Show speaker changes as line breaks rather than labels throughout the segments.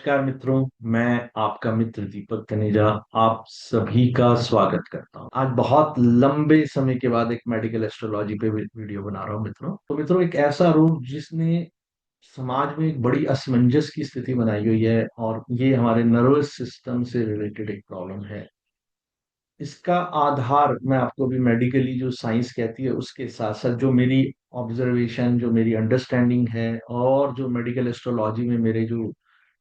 नमस्कार मित्रों। मैं आपका मित्र दीपक तनेजा आप सभी का स्वागत करता हूं। आज बहुत लंबे समय के बाद एक मेडिकल एस्ट्रोलॉजी पे वीडियो बना रहा हूं मित्रों। तो मित्रों, एक ऐसा रोग जिसने समाज में एक बड़ी असमंजस की स्थिति बनाई हुई है, और ये हमारे नर्वस सिस्टम से रिलेटेड एक प्रॉब्लम है। इसका आधार मैं आपको अभी मेडिकली जो साइंस कहती है उसके साथ साथ जो मेरी ऑब्जर्वेशन, जो मेरी अंडरस्टैंडिंग है, और जो मेडिकल एस्ट्रोलॉजी में मेरे जो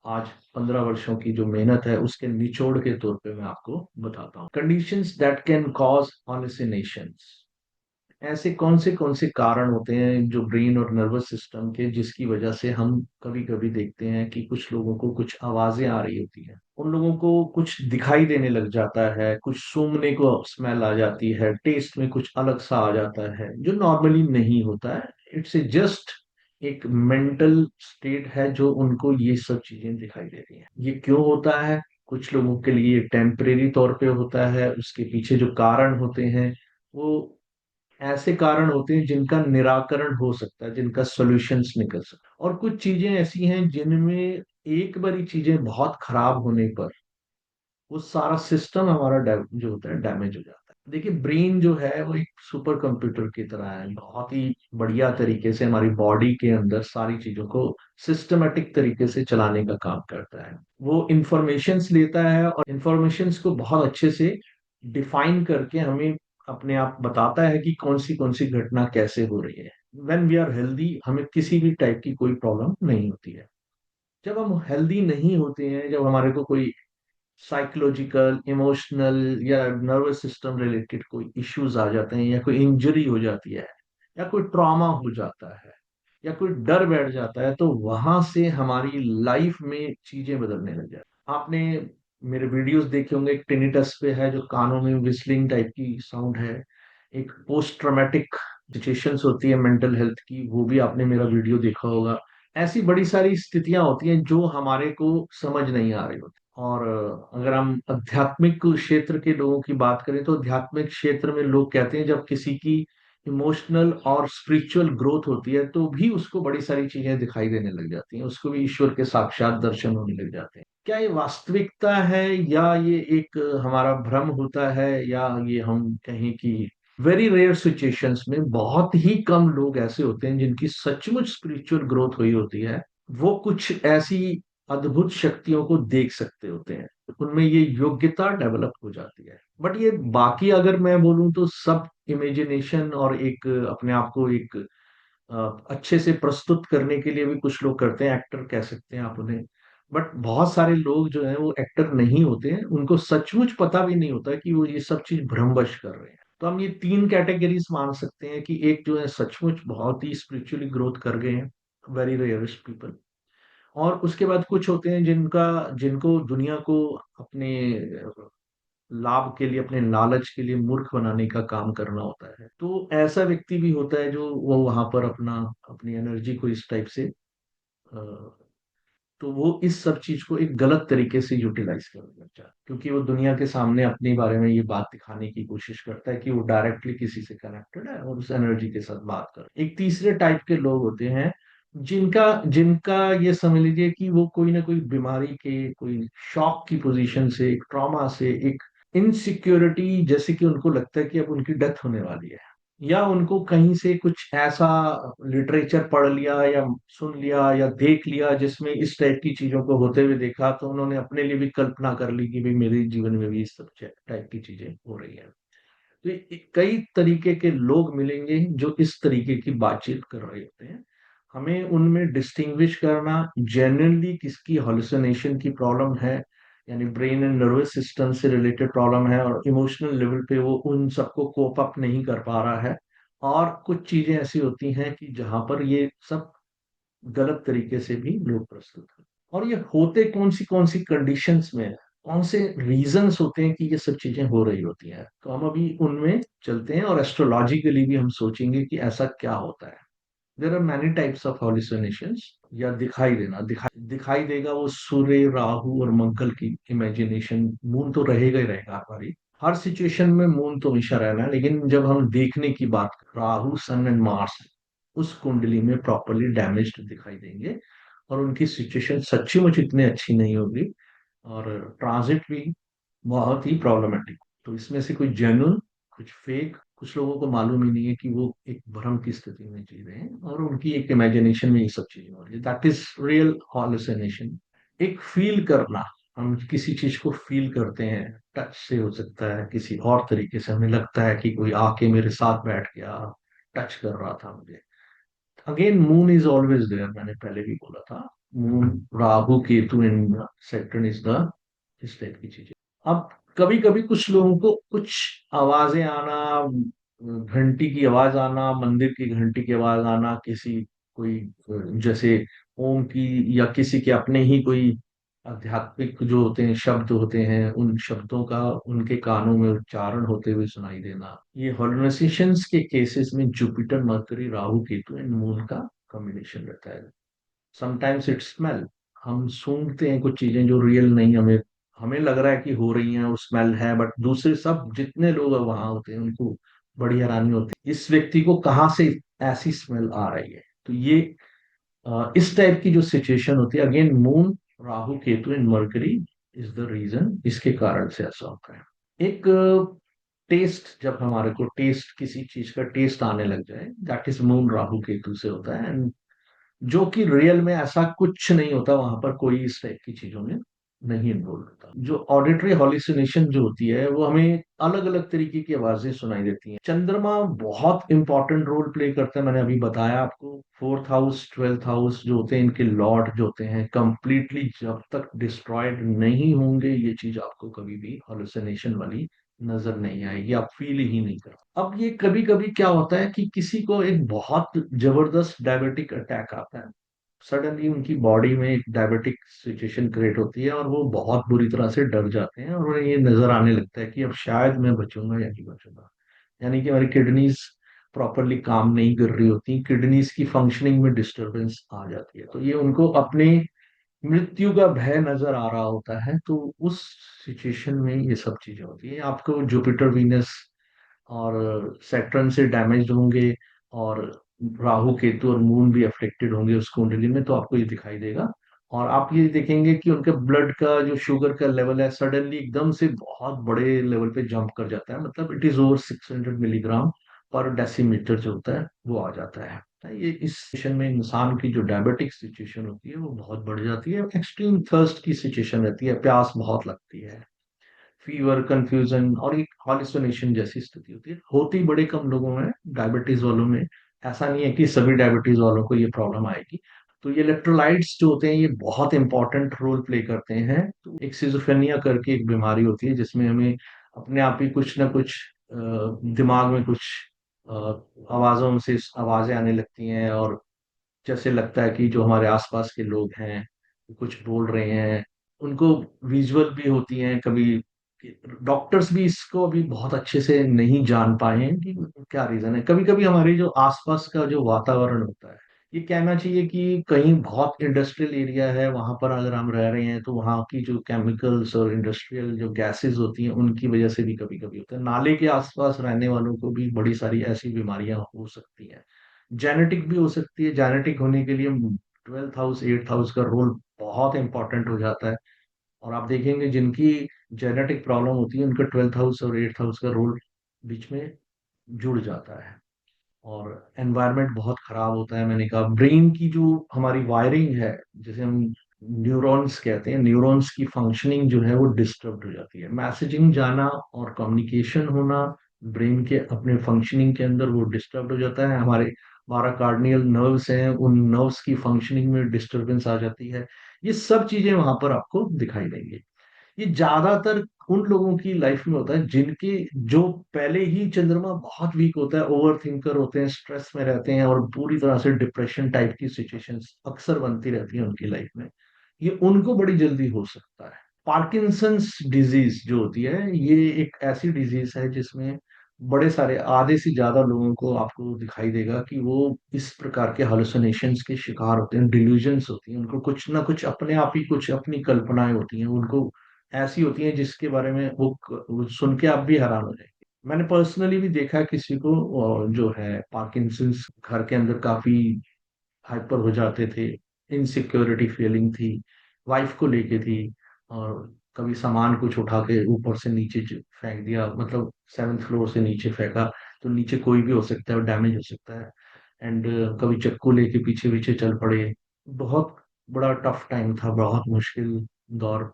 आज 15 वर्षों की जो मेहनत है उसके निचोड़ के तौर पे मैं आपको बताता हूँ। Conditions that can cause hallucinations। ऐसे कौन से कारण होते हैं जो ब्रेन और नर्वस सिस्टम के, जिसकी वजह से हम कभी कभी देखते हैं कि कुछ लोगों को कुछ आवाजें आ रही होती हैं, उन लोगों को कुछ दिखाई देने लग जाता है, कुछ सूंघने को स्मेल आ जाती है, टेस्ट में कुछ अलग सा आ जाता है जो नॉर्मली नहीं होता है। इट्स ए जस्ट एक मेंटल स्टेट है जो उनको ये सब चीजें दिखाई दे रही हैं। ये क्यों होता है? कुछ लोगों के लिए टेम्परेरी तौर पे होता है, उसके पीछे जो कारण होते हैं वो ऐसे कारण होते हैं जिनका निराकरण हो सकता है, जिनका सॉल्यूशंस निकल सकता है। और कुछ चीजें ऐसी हैं जिनमें एक बारी चीजें बहुत खराब होने पर वो सारा सिस्टम हमारा जो होता है डैमेज हो जाता है। देखिए, ब्रेन जो है वो एक सुपर कंप्यूटर की तरह है, बहुत ही बढ़िया तरीके से हमारी बॉडी के अंदर सारी चीजों को सिस्टमेटिक तरीके से चलाने का काम करता है। वो इंफॉर्मेशंस लेता है और इंफॉर्मेशंस को बहुत अच्छे से डिफाइन करके हमें अपने आप बताता है कि कौन सी घटना कैसे हो रही है। व्हेन वी आर हेल्दी हमें किसी भी टाइप की कोई प्रॉब्लम नहीं होती है। जब हम हेल्दी नहीं होते हैं, जब हमारे को कोई साइकोलॉजिकल, इमोशनल या नर्वस सिस्टम रिलेटेड कोई इश्यूज आ जाते हैं, या कोई इंजरी हो जाती है, या कोई ट्रॉमा हो जाता है, या कोई डर बैठ जाता है, तो वहां से हमारी लाइफ में चीजें बदलने लग जाती हैं। आपने मेरे वीडियोस देखे होंगे, एक टिनिटस पे है जो कानों में विस्लिंग टाइप की साउंड है। एक पोस्ट ट्रॉमेटिक सिचुएशंस होती है मेंटल हेल्थ की, वो भी आपने मेरा वीडियो देखा होगा। ऐसी बड़ी सारी स्थितियां होती हैं जो हमारे को समझ नहीं आ रही होती। और अगर हम आध्यात्मिक क्षेत्र के लोगों की बात करें तो आध्यात्मिक क्षेत्र में लोग कहते हैं जब किसी की इमोशनल और स्पिरिचुअल ग्रोथ होती है तो भी उसको बड़ी सारी चीजें दिखाई देने लग जाती हैं, उसको भी ईश्वर के साक्षात दर्शन होने लग जाते हैं। क्या ये वास्तविकता है, या ये एक हमारा भ्रम होता है, या ये हम कहें कि वेरी रेयर सिचुएशंस में बहुत ही कम लोग ऐसे होते हैं जिनकी सचमुच स्पिरिचुअल ग्रोथ हुई होती है, वो कुछ ऐसी अद्भुत शक्तियों को देख सकते होते हैं, उनमें ये योग्यता डेवलप हो जाती है। बट ये बाकी अगर मैं बोलूं तो सब इमेजिनेशन और एक अपने आप को एक अच्छे से प्रस्तुत करने के लिए भी कुछ लोग करते हैं, एक्टर कह सकते हैं आप उन्हें। बट बहुत सारे लोग जो हैं वो एक्टर नहीं होते हैं, उनको सचमुच पता भी नहीं होता कि वो ये सब चीज भ्रमवश कर रहे हैं। तो हम ये तीन कैटेगरीज मान सकते हैं कि एक जो है सचमुच बहुत ही स्पिरिचुअली ग्रोथ कर गए हैं, वेरी रेयरेस्ट पीपल। और उसके बाद कुछ होते हैं जिनका जिनको दुनिया को अपने लाभ के लिए, अपने लालच के लिए मूर्ख बनाने का काम करना होता है। तो ऐसा व्यक्ति भी होता है जो वो वहां पर अपना अपनी एनर्जी को इस टाइप से तो वो इस सब चीज को एक गलत तरीके से यूटिलाइज कर लेता है, क्योंकि वो दुनिया के सामने अपने बारे में ये बात दिखाने की कोशिश करता है कि वो डायरेक्टली किसी से कनेक्टेड है और उस एनर्जी के साथ बात कर। एक तीसरे टाइप के लोग होते हैं जिनका जिनका ये समझ लीजिए कि वो कोई ना कोई बीमारी के, कोई शॉक की पोजीशन से, एक ट्रॉमा से, एक इनसिक्योरिटी, जैसे कि उनको लगता है कि अब उनकी डेथ होने वाली है, या उनको कहीं से कुछ ऐसा लिटरेचर पढ़ लिया या सुन लिया या देख लिया जिसमें इस टाइप की चीजों को होते हुए देखा, तो उन्होंने अपने लिए भी कल्पना कर ली कि भाई मेरे जीवन में भी इस सब टाइप की चीजें हो रही है। तो कई तरीके के लोग मिलेंगे जो इस तरीके की बातचीत कर रहे होते हैं। हमें उनमें डिस्टिंग्विश करना, जेन्युइनली किसकी हॉल्यूसिनेशन की प्रॉब्लम है, यानी ब्रेन एंड नर्वस सिस्टम से रिलेटेड प्रॉब्लम है, और इमोशनल लेवल पे वो उन सबको कोप अप नहीं कर पा रहा है। और कुछ चीजें ऐसी होती हैं कि जहां पर ये सब गलत तरीके से भी लोग प्रस्तुत हैं। और ये होते कौन सी कंडीशंस में है, कौन से रीजंस होते हैं कि ये सब चीजें हो रही होती हैं, तो हम अभी उनमें चलते हैं और एस्ट्रोलॉजिकली भी हम सोचेंगे कि ऐसा क्या होता है। There are many types of hallucinations. या दिखाई देगा वो सूर्य, राहु और मंगल की इमेजिनेशन। मून तो रहेगा ही रहेगा हमारी हर सिचुएशन में, मून तो हमेशा रहना है, लेकिन जब हम देखने की बात राहु, सन एंड मार्स उस कुंडली में प्रॉपरली डैमेज्ड दिखाई देंगे। और उनकी सिचुएशन सच्ची मुच इतनी अच्छी नहीं होगी, और ट्रांजिट भी बहुत ही प्रॉब्लमेटिक। तो इसमें से कुछ जेन्युइन, कुछ फेक, कुछ लोगों को मालूम ही नहीं है कि वो एक भ्रम की स्थिति में जी रहे हैं और उनकी एक इमेजिनेशन में ये सब चीजें हो रही है। That is real hallucination. एक फील करना, हम किसी चीज को फील करते हैं, टच से हो सकता है, किसी और तरीके से हमें लगता है कि कोई आके मेरे साथ बैठ गया, टच कर रहा था मुझे। Again moon is always there, मैंने पहले भी बोला था। Moon, Rahu Ketu in section is the, इस टाइप की चीजें। अब कभी कभी कुछ लोगों को कुछ आवाजें आना, घंटी की आवाज आना, मंदिर की घंटी की आवाज आना, किसी कोई जैसे ओम की, या किसी के अपने ही कोई आध्यात्मिक जो होते हैं शब्द होते हैं, उन शब्दों का उनके कानों में उच्चारण होते हुए सुनाई देना, ये हॉल्यूसिनेशंस के केसेस में Jupiter, mercury, Rahu Ketu and moon का कॉम्बिनेशन रहता है। समटाइम्स इट्स स्मेल, हम सूंघते हैं कुछ चीजें जो रियल नहीं, हमें हमें लग रहा है कि हो रही हैं, वो स्मेल है, बट दूसरे सब जितने लोग वहां होते हैं उनको बड़ी हैरानी होती है इस व्यक्ति को कहाँ से ऐसी स्मेल आ रही है। तो ये इस टाइप की जो सिचुएशन होती है, again moon, Rahu Ketu and Mercury is the reason, इसके कारण से ऐसा होता है। एक टेस्ट, जब हमारे को टेस्ट, किसी चीज का टेस्ट आने लग जाए, that is moon Rahu Ketu से होता है। जो कि रियल में ऐसा कुछ नहीं होता, वहां पर कोई इस टाइप की चीजों में नहीं इन्वॉल्व होता। जो ऑडिटरी हॉल्यूसिनेशन जो होती है, वो हमें अलग अलग तरीके की आवाजें सुनाई देती हैं। चंद्रमा बहुत इंपॉर्टेंट रोल प्ले करता है, मैंने अभी बताया आपको। फोर्थ हाउस, ट्वेल्थ हाउस जो होते हैं, इनके लॉर्ड जो होते हैं, कंप्लीटली जब तक डिस्ट्रॉयड नहीं होंगे, ये चीज आपको कभी भी हॉल्यूसिनेशन वाली नजर नहीं आएगी, आप फील ही नहीं कर। अब ये कभी कभी क्या होता है कि किसी को एक बहुत जबरदस्त डायबिटिक अटैक आता है, सडनली उनकी बॉडी में एक डायबिटिक सिचुएशन क्रिएट होती है और वो बहुत बुरी तरह से डर जाते हैं और उन्हें ये नजर आने लगता है कि अब शायद मैं बचूंगा या नहीं बचूंगा। यानी कि हमारी किडनीज प्रॉपरली काम नहीं कर रही होती, किडनीज की फंक्शनिंग में डिस्टरबेंस आ जाती है, तो ये उनको अपने मृत्यु का भय नजर आ रहा होता है। तो उस सिचुएशन में ये सब चीजें होती है। आपको जुपिटर, वीनस और सैटर्न से डैमेज होंगे, और राहु केतु और मून भी अफेक्टेड होंगे उस कुंडली में, तो आपको ये दिखाई देगा। और आप ये देखेंगे कि उनके ब्लड का जो शुगर का लेवल है, सडनली एकदम से बहुत बड़े लेवल पे जंप कर जाता है, मतलब इट इज ओवर 600 मिलीग्राम पर डेसीमीटर जो होता है वो आ जाता है। ये इस सिचुएशन में इंसान की जो डायबिटिक सिचुएशन होती है वो बहुत बढ़ जाती है। एक्सट्रीम थर्स्ट की सिचुएशन रहती है, प्यास बहुत लगती है, फीवर, कंफ्यूजन और एक हॉल्यूसिनेशन जैसी स्थिति होती है। होती बड़े कम लोगों में, डायबिटीज वालों में। ऐसा नहीं है कि सभी डायबिटीज वालों को ये प्रॉब्लम आएगी। तो ये इलेक्ट्रोलाइट्स जो होते हैं, ये बहुत इंपॉर्टेंट रोल प्ले करते हैं। तो एक सिजोफ्रेनिया करके एक बीमारी होती है जिसमें हमें अपने आप ही कुछ ना कुछ दिमाग में कुछ अ, आवाजों से आवाजें आने लगती हैं, और जैसे लगता है कि जो हमारे आसपास के लोग हैं कुछ बोल रहे हैं, उनको विजुअल भी होती हैं कभी। डॉक्टर्स भी इसको अभी बहुत अच्छे से नहीं जान पाए हैं कि क्या रीजन है। कभी कभी हमारे जो आसपास का जो वातावरण होता है, ये कहना चाहिए कि कहीं बहुत इंडस्ट्रियल एरिया है, वहां पर अगर हम रह रहे हैं तो वहां की जो केमिकल्स और इंडस्ट्रियल जो गैसेस होती हैं, उनकी वजह से भी कभी कभी होता है। नाले के आसपास रहने वालों को भी बड़ी सारी ऐसी बीमारियां हो सकती हैं। जेनेटिक भी हो सकती है, जेनेटिक होने के लिए ट्वेल्थ हाउस, एट्थ हाउस का रोल बहुत इंपॉर्टेंट हो जाता है। और आप देखेंगे जिनकी जेनेटिक प्रॉब्लम होती है, उनका ट्वेल्थ हाउस और एट्थ हाउस का रोल बीच में जुड़ जाता है। और एनवायरनमेंट बहुत खराब होता है। मैंने कहा ब्रेन की जो हमारी वायरिंग है, जैसे हम न्यूरॉन्स कहते हैं, न्यूरॉन्स की फंक्शनिंग जो है वो डिस्टर्ब हो जाती है। मैसेजिंग जाना और कम्युनिकेशन होना ब्रेन के अपने फंक्शनिंग के अंदर वो डिस्टर्ब हो जाता है। हमारे 12 कार्डियल नर्व्स हैं, उन नर्व्स की फंक्शनिंग में डिस्टरबेंस आ जाती है। ये सब चीजें वहां पर आपको दिखाई देंगी। ये ज्यादातर उन लोगों की लाइफ में होता है जिनके, जो पहले ही चंद्रमा बहुत वीक होता है, ओवर थिंकर होते हैं, स्ट्रेस में रहते हैं, और पूरी तरह से डिप्रेशन टाइप की सिचुएशंस अक्सर बनती रहती हैं उनकी लाइफ में। ये उनको बड़ी जल्दी हो सकता है। पार्किंसंस डिजीज जो होती है, ये एक ऐसी डिजीज है जिसमें बड़े सारे, आधे से ज्यादा लोगों को आपको दिखाई देगा कि वो इस प्रकार के हालुसिनेशंस के शिकार होते हैं, डिल्यूजन्स होती हैं उनको, कुछ ना कुछ अपने आप ही कुछ अपनी कल्पनाएं होती हैं उनको, ऐसी होती हैं जिसके बारे में वो सुन के आप भी हैरान हो जाएंगे। मैंने पर्सनली भी देखा है किसी को, जो है पार्किंसंस, घर के अंदर काफी हाइपर हो जाते थे। इनसिक्योरिटी फीलिंग थी, वाइफ को लेके थी। और कभी सामान कुछ उठा के ऊपर से नीचे फेंक दिया, मतलब 7th फ्लोर से नीचे फेंका, तो नीचे कोई भी हो सकता है और डैमेज हो सकता है। एंड कभी चक्कू लेके पीछे पीछे चल पड़े। बहुत बड़ा टफ टाइम था, बहुत मुश्किल दौर।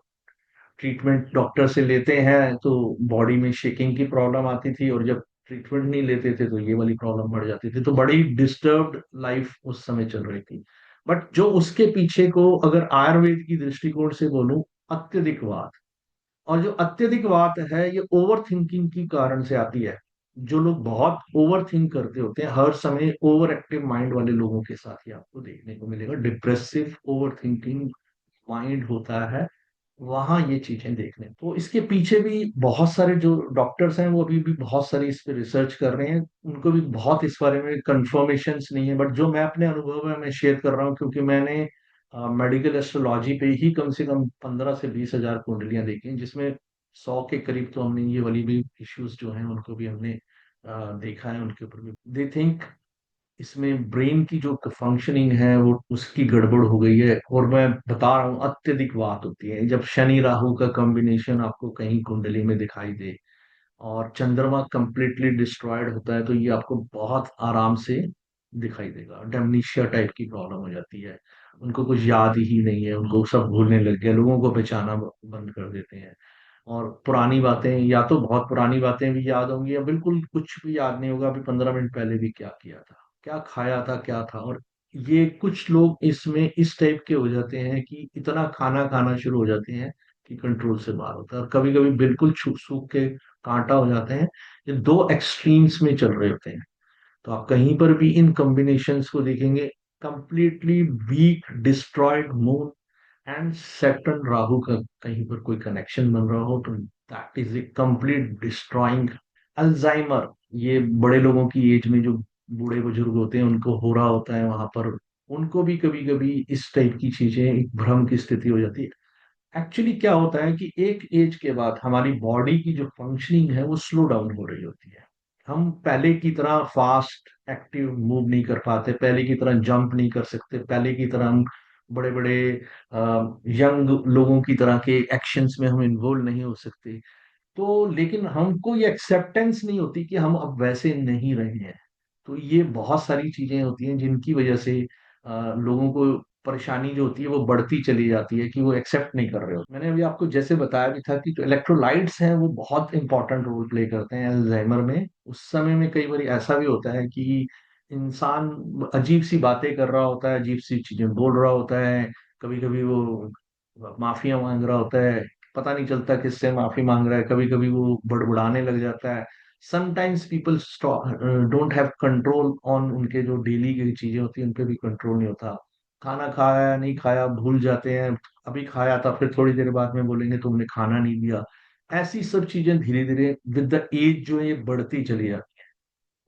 ट्रीटमेंट डॉक्टर से लेते हैं तो बॉडी में शेकिंग की प्रॉब्लम आती थी, और जब ट्रीटमेंट नहीं लेते थे तो ये वाली प्रॉब्लम बढ़ जाती थी। तो बड़ी डिस्टर्ब्ड लाइफ उस समय चल रही थी। बट जो उसके पीछे को अगर आयुर्वेद की दृष्टिकोण से बोलूं, अत्यधिकवाद। और जो अत्यधिकवाद है ये ओवर थिंकिंग की कारण से आती है। जो लोग बहुत ओवर थिंक करते होते हैं हर समय, ओवर एक्टिव माइंड वाले लोगों के साथ ही आपको देखने को मिलेगा। डिप्रेसिव ओवर थिंकिंग माइंड होता है, वहां ये चीजें देखने। तो इसके पीछे भी बहुत सारे जो डॉक्टर्स हैं वो अभी भी बहुत सारी इस पे रिसर्च कर रहे हैं। उनको भी बहुत इस बारे में कंफर्मेशंस नहीं है, बट जो मैं अपने अनुभव में मैं शेयर कर रहा हूँ, क्योंकि मैंने मेडिकल एस्ट्रोलॉजी पे ही कम से कम 15 से 20 हजार कुंडलियां देखी हैं, जिसमें 100 के करीब तो हमने ये वाली भी इश्यूज जो हैं उनको भी हमने देखा है, उनके ऊपर भी दे थिंक इसमें ब्रेन की जो फंक्शनिंग है वो उसकी गड़बड़ हो गई है। और मैं बता रहा हूँ अत्यधिक बात होती है जब शनि राहु का कॉम्बिनेशन आपको कहीं कुंडली में दिखाई दे, और चंद्रमा कंप्लीटली डिस्ट्रॉयड होता है, तो ये आपको बहुत आराम से दिखाई देगा। डेमनीशिया टाइप की प्रॉब्लम हो जाती है, उनको कुछ याद ही नहीं है, उनको सब भूलने लग गया, लोगों को पहचाना बंद कर देते हैं। और पुरानी बातें, या तो बहुत पुरानी बातें भी याद होंगी, या बिल्कुल कुछ भी याद नहीं होगा अभी 15 मिनट पहले भी क्या किया था, क्या खाया था, क्या था। और ये कुछ लोग इसमें इस टाइप के हो जाते हैं कि इतना खाना खाना शुरू हो जाते हैं कि कंट्रोल से बाहर होता है, और कभी कभी बिल्कुल सूख के कांटा हो जाते हैं। ये दो एक्सट्रीम्स में चल रहे होते हैं। तो आप कहीं पर भी इन कॉम्बिनेशंस को देखेंगे, completely weak destroyed moon and Saturn Rahu का कहीं पर कोई कनेक्शन बन रहा हो, तो that is a complete destroying. Alzheimer, ये बड़े लोगों की एज में जो बूढ़े बुजुर्ग होते हैं उनको हो रहा होता है वहां पर, उनको भी कभी कभी इस टाइप की चीजें, एक भ्रम की स्थिति हो जाती है। एक्चुअली क्या होता है कि एक एज के बाद हमारी बॉडी की जो फंक्शनिंग है वो स्लो डाउन हो रही होती है। हम पहले की तरह फास्ट एक्टिव मूव नहीं कर पाते, पहले की तरह जंप नहीं कर सकते, पहले की तरह हम बड़े बड़े यंग लोगों की तरह के एक्शंस में हम इन्वॉल्व नहीं हो सकते। तो लेकिन हमको ये एक्सेप्टेंस नहीं होती कि हम अब वैसे नहीं रहे हैं। तो ये बहुत सारी चीजें होती हैं जिनकी वजह से लोगों को परेशानी जो होती है वो बढ़ती चली जाती है, कि वो एक्सेप्ट नहीं कर रहे हो। मैंने अभी आपको जैसे बताया भी था कि जो इलेक्ट्रोलाइट्स हैं वो बहुत इंपॉर्टेंट रोल प्ले करते हैं अल्जाइमर में। उस समय में कई बार ऐसा भी होता है कि इंसान अजीब सी बातें कर रहा होता है, अजीब सी चीजें बोल रहा होता है। कभी कभी वो माफिया मांग रहा होता है, पता नहीं चलता किससे माफी मांग रहा है। कभी कभी वो बड़बड़ाने लग जाता है। Sometimes people don't have control on उनके जो डेली की चीजें होती हैं, उन पे भी कंट्रोल नहीं होता। खाना खाया या नहीं खाया भूल जाते हैं, अभी खाया था फिर थोड़ी देर बाद में बोलेंगे तुमने खाना नहीं दिया। ऐसी सब चीजें धीरे धीरे विद द एज जो है ये बढ़ती चली जाती है।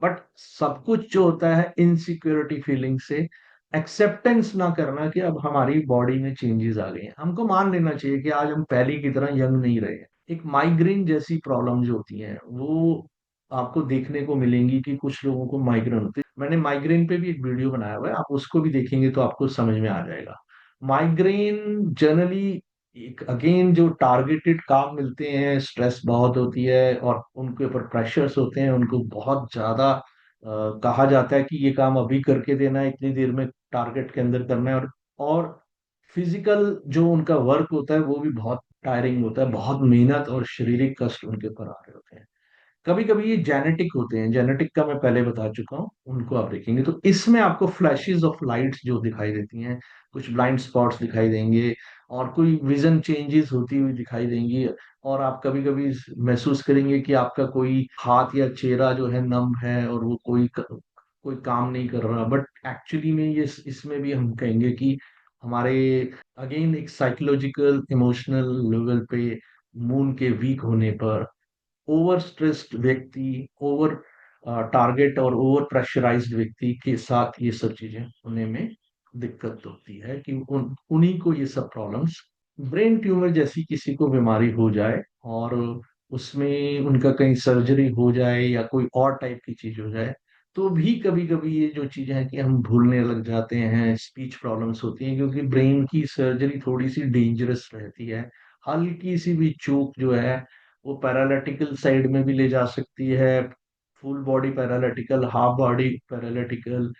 बट सब कुछ जो होता है इनसिक्योरिटी फीलिंग से, एक्सेप्टेंस ना करना कि अब हमारी बॉडी में चेंजेस आ गए हैं। हमको मान लेना चाहिए कि आज हम पहले की तरह यंग नहीं रहे हैं। एक माइग्रेन जैसी प्रॉब्लम जो होती है वो आपको देखने को मिलेंगी कि कुछ लोगों को माइग्रेन होती है। मैंने माइग्रेन पे भी एक वीडियो बनाया हुआ है, आप उसको भी देखेंगे तो आपको समझ में आ जाएगा। माइग्रेन जनरली एक अगेन जो टारगेटेड काम मिलते हैं, स्ट्रेस बहुत होती है और उनके ऊपर प्रेशर्स होते हैं, उनको बहुत ज्यादा कहा जाता है कि ये काम अभी करके देना है, इतनी देर में टारगेट के अंदर करना है। और फिजिकल जो उनका वर्क होता है वो भी बहुत टायरिंग होता है, बहुत मेहनत और शारीरिक कष्ट उनके ऊपर आ रहे होते हैं। कभी कभी ये जेनेटिक होते हैं, जेनेटिक का मैं पहले बता चुका हूँ, उनको आप देखेंगे तो इसमें आपको फ्लैशेस ऑफ लाइट्स जो दिखाई देती हैं, कुछ ब्लाइंड स्पॉट्स दिखाई देंगे, और कोई विजन चेंजेस होती हुई दिखाई देंगी। और आप कभी कभी महसूस करेंगे कि आपका कोई हाथ या चेहरा जो है नम है और वो कोई काम नहीं कर रहा। बट एक्चुअली में ये इसमें भी हम कहेंगे कि हमारे अगेन एक साइकोलॉजिकल इमोशनल लेवल पे मून के वीक होने पर, ओवर स्ट्रेस्ड व्यक्ति, ओवर टारगेट और ओवर प्रेशराइज्ड व्यक्ति के साथ ये सब चीजें होने में दिक्कत होती है, कि उन्हीं को ये सब प्रॉब्लम्स, ब्रेन ट्यूमर जैसी किसी को बीमारी हो जाए और उसमें उनका कहीं सर्जरी हो जाए या कोई और टाइप की चीज हो जाए, तो भी कभी कभी ये जो चीजें हैं कि हम भूलने लग जाते हैं, स्पीच प्रॉब्लम्स होती हैं, क्योंकि ब्रेन की सर्जरी थोड़ी सी डेंजरस रहती है। हल्की सी भी चूक जो है वो पैरालिटिकल साइड में भी ले जा सकती है, full body paralytical, half body paralytical,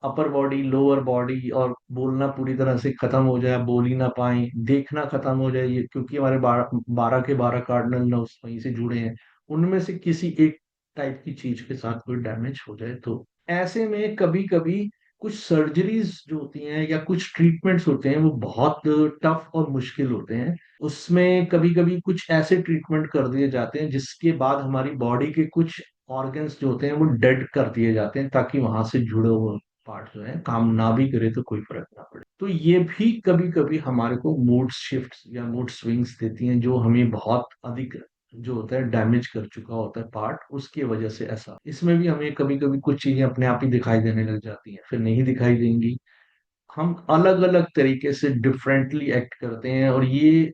upper body, lower body, और बोलना पूरी तरह से खत्म हो जाए, बोल ही ना पाए, देखना खत्म हो जाए, ये क्योंकि हमारे 12 के 12 कार्डिनल नर्व्स वहीं से जुड़े हैं, उनमें से किसी एक टाइप की चीज के साथ कोई डैमेज हो जाए तो ऐसे में कभी कभी कुछ सर्जरीज जो होती हैं या कुछ ट्रीटमेंट्स होते हैं वो बहुत टफ और मुश्किल होते हैं। उसमें कभी कभी कुछ ऐसे ट्रीटमेंट कर दिए जाते हैं जिसके बाद हमारी बॉडी के कुछ ऑर्गन्स जो होते हैं वो डेड कर दिए जाते हैं, ताकि वहां से जुड़े हुए पार्ट जो है काम ना भी करे तो कोई फर्क ना पड़े। तो ये भी कभी कभी हमारे को मूड शिफ्ट या मूड स्विंग्स देती हैं, जो हमें बहुत अधिक जो होता है डैमेज कर चुका होता है पार्ट, उसकी वजह से ऐसा इसमें भी हमें कभी कभी कुछ चीजें अपने आप ही दिखाई देने लग जाती हैं, फिर नहीं दिखाई देंगी। हम अलग अलग तरीके से डिफरेंटली एक्ट करते हैं, और ये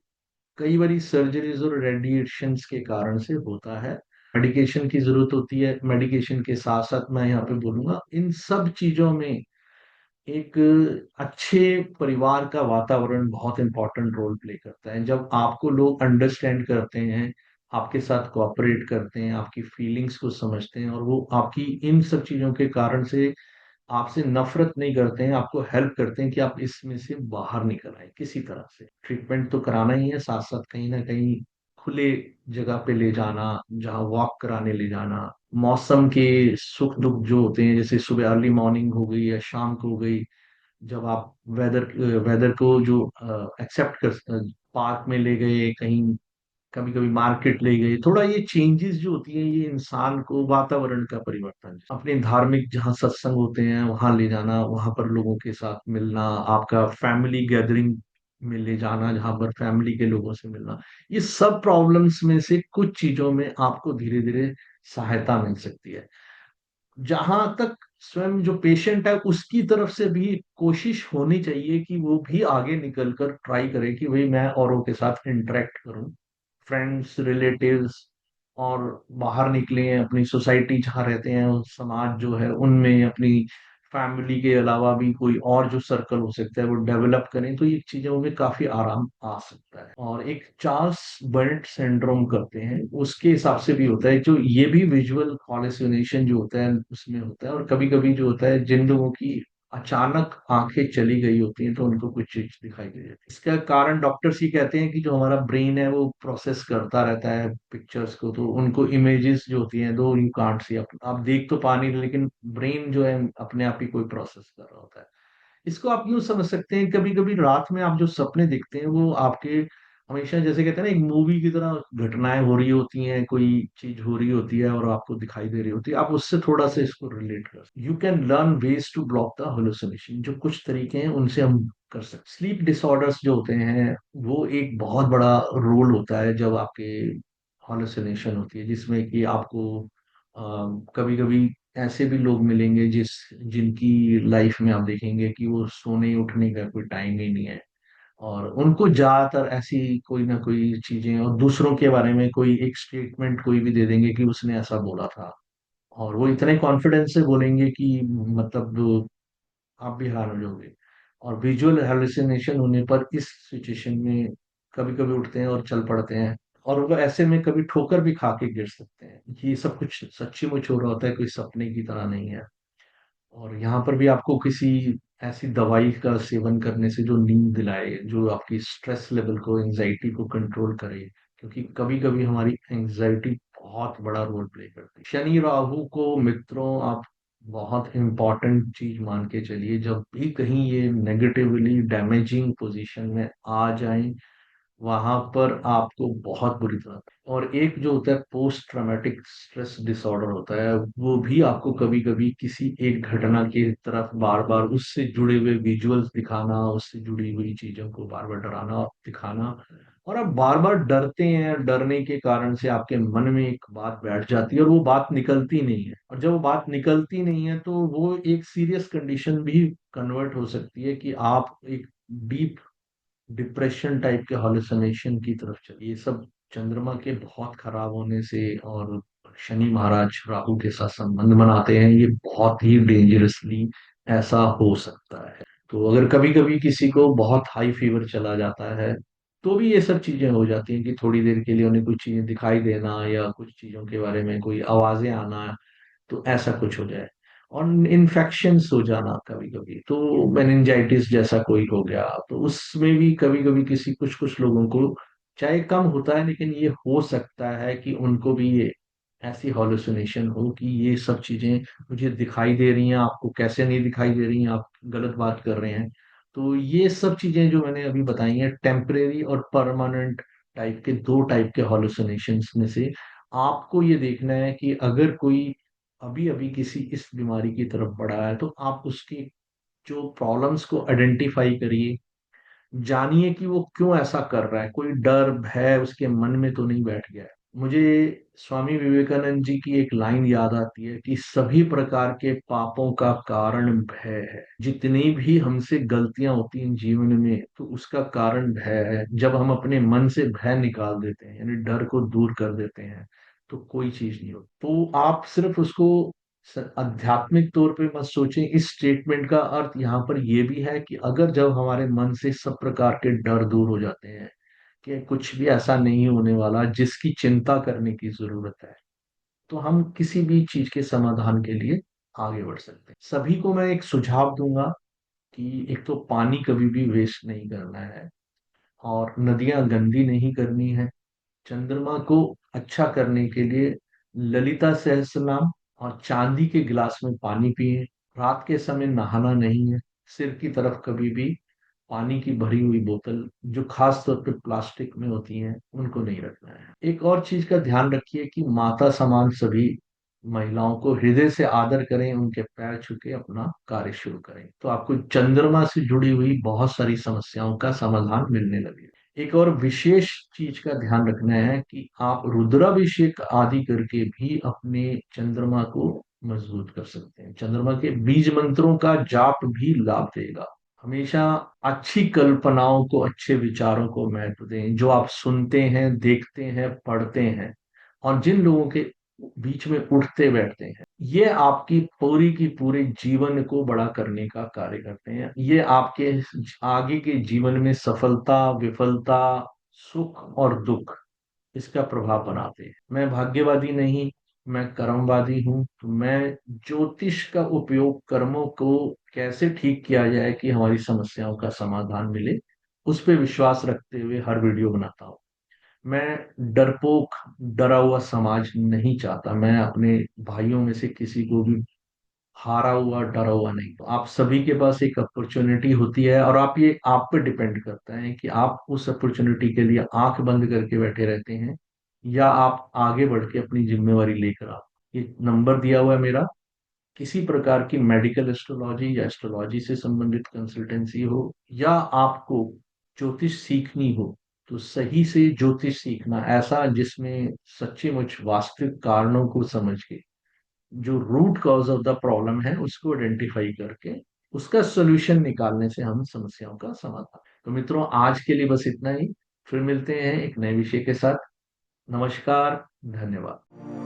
कई बारी सर्जरीज और रेडिएशंस के कारण से होता है। मेडिकेशन की जरूरत होती है, मेडिकेशन के साथ साथ मैं यहाँ पे बोलूंगा इन सब चीजों में एक अच्छे परिवार का वातावरण बहुत इंपॉर्टेंट रोल प्ले करता है। जब आपको लोग अंडरस्टैंड करते हैं, आपके साथ कोऑपरेट करते हैं, आपकी फीलिंग्स को समझते हैं, और वो आपकी इन सब चीजों के कारण से आपसे नफरत नहीं करते हैं, आपको हेल्प करते हैं कि आप इसमें से बाहर निकल आए किसी तरह से। ट्रीटमेंट तो कराना ही है, साथ साथ कहीं ना कहीं खुले जगह पे ले जाना, जहाँ वॉक कराने ले जाना, मौसम के सुख दुख जो होते हैं, जैसे सुबह अर्ली मॉर्निंग हो गई या शाम को हो गई, जब आप वेदर वेदर को जो एक्सेप्ट कर, पार्क में ले गए कहीं, कभी कभी मार्केट ले गए, थोड़ा ये चेंजेस जो होती हैं ये इंसान को वातावरण का परिवर्तन, अपने धार्मिक जहाँ सत्संग होते हैं वहां ले जाना, वहां पर लोगों के साथ मिलना, आपका फैमिली गैदरिंग में ले जाना जहां पर फैमिली के लोगों से मिलना, ये सब प्रॉब्लम्स में से कुछ चीजों में आपको धीरे धीरे सहायता मिल सकती है। जहां तक स्वयं जो पेशेंट है उसकी तरफ से भी कोशिश होनी चाहिए कि वो भी आगे निकल कर ट्राई करे कि भाई मैं औरों के साथ इंटरेक्ट करूं, फ्रेंड्स, रिलेटिव्स, और बाहर निकले अपनी सोसाइटी जहाँ रहते हैं, उस समाज जो है उनमें अपनी फैमिली के अलावा भी कोई और जो सर्कल हो सकता है वो डेवलप करें, तो ये चीजों में काफी आराम आ सकता है। और एक चार्ल्स बर्ट सिंड्रोम करते हैं, उसके हिसाब से भी होता है, जो ये भी विजुअल हॉलुसिनेशन जो होता है उसमें होता है, और कभी कभी जो होता है जिन लोगों की अचानक आंखें चली गई होती हैं तो उनको कुछ चीज दिखाई दे जाती है। इसका कारण डॉक्टर्स ही कहते हैं कि जो हमारा ब्रेन है वो प्रोसेस करता रहता है पिक्चर्स को, तो उनको इमेजेस जो होती हैं दो यू कांट सी, आप देख तो पा नहीं रहे, लेकिन ब्रेन जो है अपने आप ही कोई प्रोसेस कर रहा होता है। इसको आप यूं समझ सकते हैं, कभी कभी रात में आप जो सपने देखते हैं वो आपके हमेशा, जैसे कहते हैं ना, एक मूवी की तरह घटनाएं हो रही होती हैं, कोई चीज हो रही होती है और आपको दिखाई दे रही होती है, आप उससे थोड़ा सा इसको रिलेट कर, you can learn ways to block the hallucination, जो कुछ तरीके हैं उनसे हम कर सकते। स्लीप डिसऑर्डर्स जो होते हैं वो एक बहुत बड़ा रोल होता है जब आपके हॉलुसिनेशन होती है, जिसमें कि आपको कभी कभी ऐसे भी लोग मिलेंगे जिनकी लाइफ में आप देखेंगे कि वो सोने उठने का कोई टाइम ही नहीं है, और उनको ज्यादातर ऐसी कोई ना कोई चीजें, और दूसरों के बारे में कोई एक स्टेटमेंट कोई भी दे देंगे कि उसने ऐसा बोला था, और वो इतने कॉन्फिडेंस से बोलेंगे कि मतलब आप भी हैरान हो जाओगे। और विजुअल हेलुसिनेशन होने पर इस सिचुएशन में कभी कभी उठते हैं और चल पड़ते हैं, और वो ऐसे में कभी ठोकर भी खा के गिर सकते हैं। ये सब कुछ सच्ची मुच हो रहा होता है, कोई सपने की तरह नहीं है। और यहाँ पर भी आपको किसी ऐसी दवाई का सेवन करने से जो नींद दिलाए, जो आपकी स्ट्रेस लेवल को, एंजाइटी को कंट्रोल करे, क्योंकि कभी कभी हमारी एंजाइटी बहुत बड़ा रोल प्ले करती है। शनि राहु को मित्रों आप बहुत इंपॉर्टेंट चीज मान के चलिए, जब भी कहीं ये नेगेटिवली डैमेजिंग पोजीशन में आ जाए वहां पर आपको बहुत बुरी तरह। और एक जो होता है पोस्ट ट्रॉमेटिक स्ट्रेस डिसऑर्डर होता है, वो भी आपको कभी कभी किसी एक घटना की तरफ बार बार उससे जुड़े हुए विजुअल्स दिखाना, उससे जुड़ी हुई चीजों को बार बार डराना दिखाना, और आप बार बार डरते हैं, डरने के कारण से आपके मन में एक बात बैठ जाती है और वो बात निकलती नहीं है, और जब वो बात निकलती नहीं है तो वो एक सीरियस कंडीशन भी कन्वर्ट हो सकती है कि आप एक डीप डिप्रेशन टाइप के हॉलुसिनेशन की तरफ चले। ये सब चंद्रमा के बहुत खराब होने से और शनि महाराज राहु के साथ संबंध बनाते हैं, ये बहुत ही डेंजरसली ऐसा हो सकता है। तो अगर कभी कभी किसी को बहुत हाई फीवर चला जाता है, तो भी ये सब चीजें हो जाती हैं कि थोड़ी देर के लिए उन्हें कुछ चीजें दिखाई देना या कुछ चीजों के बारे में कोई आवाजें आना, तो ऐसा कुछ हो जाए। और इन्फेक्शंस हो जाना कभी कभी, तो मेनिंजाइटिस जैसा कोई हो गया, तो उसमें भी कभी कभी किसी कुछ कुछ लोगों को, चाहे कम होता है लेकिन ये हो सकता है कि उनको भी ये ऐसी हॉलुसिनेशन हो कि ये सब चीजें मुझे दिखाई दे रही हैं, आपको कैसे नहीं दिखाई दे रही हैं, आप गलत बात कर रहे हैं। तो ये सब चीजें जो मैंने अभी बताई हैं, टेम्परेरी और परमानेंट टाइप के, दो टाइप के हॉलुसिनेशंस में से आपको ये देखना है कि अगर कोई अभी अभी किसी इस बीमारी की तरफ बढ़ा है, तो आप उसकी जो प्रॉब्लम्स को आइडेंटिफाई करिए, जानिए कि वो क्यों ऐसा कर रहा है, कोई डर भय उसके मन में तो नहीं बैठ गया है। मुझे स्वामी विवेकानंद जी की एक लाइन याद आती है कि सभी प्रकार के पापों का कारण भय है। जितनी भी हमसे गलतियां होती हैं जीवन में, तो उसका कारण भय है। जब हम अपने मन से भय निकाल देते हैं, यानी डर को दूर कर देते हैं, तो कोई चीज नहीं होती। तो आप सिर्फ उसको आध्यात्मिक तौर पे मत सोचें। इस स्टेटमेंट का अर्थ यहाँ पर यह भी है कि अगर जब हमारे मन से सब प्रकार के डर दूर हो जाते हैं कि कुछ भी ऐसा नहीं होने वाला जिसकी चिंता करने की जरूरत है, तो हम किसी भी चीज के समाधान के लिए आगे बढ़ सकते हैं। सभी को मैं एक सुझाव दूंगा कि एक तो पानी कभी भी वेस्ट नहीं करना है, और नदियां गंदी नहीं करनी है। चंद्रमा को अच्छा करने के लिए ललिता सहस्त्रनाम और चांदी के गिलास में पानी पिए। रात के समय नहाना नहीं है। सिर की तरफ कभी भी पानी की भरी हुई बोतल, जो खास तौर पे प्लास्टिक में होती हैं, उनको नहीं रखना है। एक और चीज का ध्यान रखिए कि माता समान सभी महिलाओं को हृदय से आदर करें, उनके पैर छू के अपना कार्य शुरू करें, तो आपको चंद्रमा से जुड़ी हुई बहुत सारी समस्याओं का समाधान मिलने लगे। एक और विशेष चीज का ध्यान रखना है कि आप रुद्राभिषेक आदि करके भी अपने चंद्रमा को मजबूत कर सकते हैं। चंद्रमा के बीज मंत्रों का जाप भी लाभ देगा। हमेशा अच्छी कल्पनाओं को, अच्छे विचारों को महत्व दें, जो आप सुनते हैं, देखते हैं, पढ़ते हैं, और जिन लोगों के बीच में उठते बैठते हैं, ये आपकी पूरी की पूरे जीवन को बड़ा करने का कार्य करते हैं। ये आपके आगे के जीवन में सफलता, विफलता, सुख और दुख, इसका प्रभाव बनाते हैं। मैं भाग्यवादी नहीं, मैं कर्मवादी हूँ। तो मैं ज्योतिष का उपयोग कर्मों को कैसे ठीक किया जाए कि हमारी समस्याओं का समाधान मिले, उस पर विश्वास रखते हुए हर वीडियो बनाता हूँ। मैं डरपोक, डरा हुआ समाज नहीं चाहता। मैं अपने भाइयों में से किसी को भी हारा हुआ, डरा हुआ नहीं। तो आप सभी के पास एक अपॉर्चुनिटी होती है, और आप ये आप पे डिपेंड करता है कि आप उस अपॉर्चुनिटी के लिए आंख बंद करके बैठे रहते हैं, या आप आगे बढ़ के अपनी जिम्मेवारी लेकर आप। ये नंबर दिया हुआ है मेरा। किसी प्रकार की मेडिकल एस्ट्रोलॉजी या एस्ट्रोलॉजी से संबंधित कंसल्टेंसी हो, या आपको ज्योतिष सीखनी हो, तो सही से ज्योतिष सीखना, ऐसा जिसमें सच्ची मुच वास्तविक कारणों को समझ के, जो root cause of the problem है उसको आइडेंटिफाई करके उसका सोल्यूशन निकालने से हम समस्याओं का समाधान। तो मित्रों, आज के लिए बस इतना ही। फिर मिलते हैं एक नए विषय के साथ। नमस्कार। धन्यवाद।